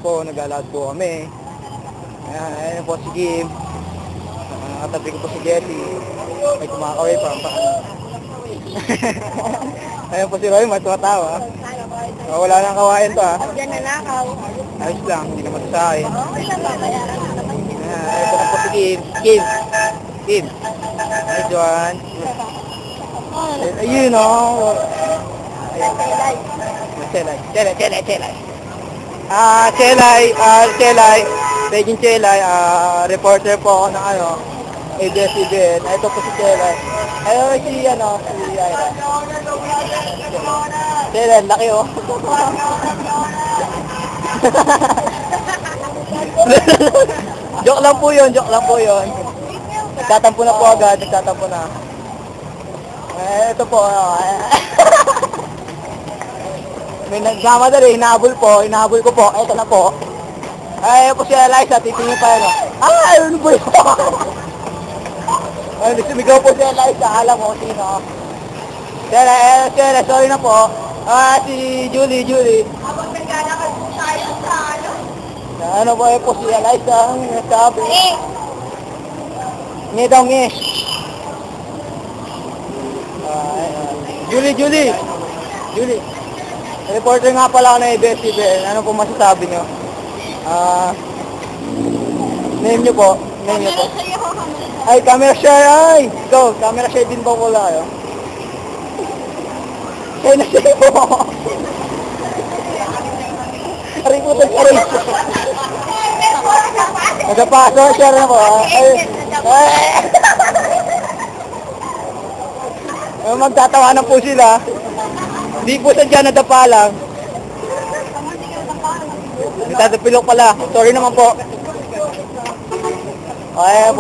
po, naglalakad po kami. Ayan po si Kim. Katabi ko po si Jessie. May kumakaway pa. Ayan po si Roy, tumatawa. Wala nang kawain to ha. Diyan na nakaw. Ayos lang, hindi naman sa akin. Okay lang ba? Bayaran ka naman yun. Ayan po na po si Kim. Kim. Kim. Hi, Joan. Ayun o. Chelay. Chelay. Chelay. Paging Chelay. Reporter po ako ng ABS-CBN. Ito po si Chelay. Ayun si Ira. Chelay, laki o. Joke lang po yun. Nagtatampo na po agad. Nagtatampo na. Ito po. May nagmamadali, hinahabol ko po, eto na po. Ay, po si Eliza, titingin pa yun. Ayun po yun. Ay, sumigaw po si Eliza, alam mo sino. Sila, sorry na po. Si Julie. Habang naglalakad tayo sa Ano po si Eliza, ang nasabi. Nge daw. Julie. Reporter nga pala ako ng ABS-CBN. Ano po masasabi nyo? Name nyo po. Ay, camera share. Ay! Go! Camera share din ba wala kayo? Kaya na share po. Aray po, aray. Nagpaso, share na po. Magtatawanan po sila. Hindi po sadya nadapa lang. Nagtatapilok pala. Sorry naman po. Ayan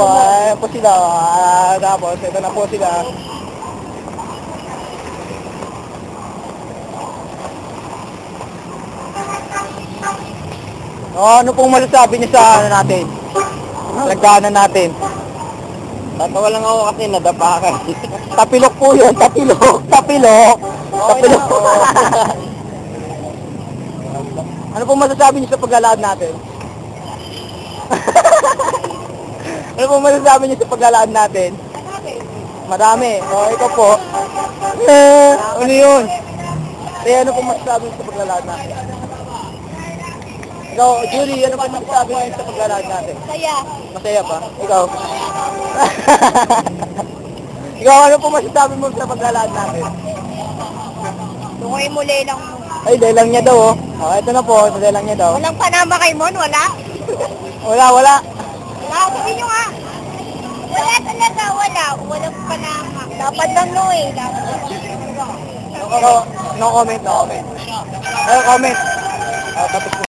po sila. Tapos, ito na po sila. Ano pong masasabi niyo sa natin? Lagdanan natin. Tatawa lang ako kasi nadapa ka. Tapilok po yun, tapilok. Ano pong masasabi niyo sa paglalakad natin? Ano pong masasabi niyo sa paglalakad natin? Marami. Ikaw po. Ano yun? Ano pong masasabi niyo sa paglalakad natin? Ikaw, Julie, ano pong masasabi niyo sa paglalakad natin? Masaya pa? Ikaw? Ikaw, ano pong masasabi mo sa paglalakad natin? Tungoy mo lelang mo. Ay, lelang niya daw ito na po, lelang niya daw. Walang panama kay Mon, wala? Wala. Wala, sabihin nyo nga. Wala talaga, wala. Walang panama. Dapat lang No comment. Comment. Tapos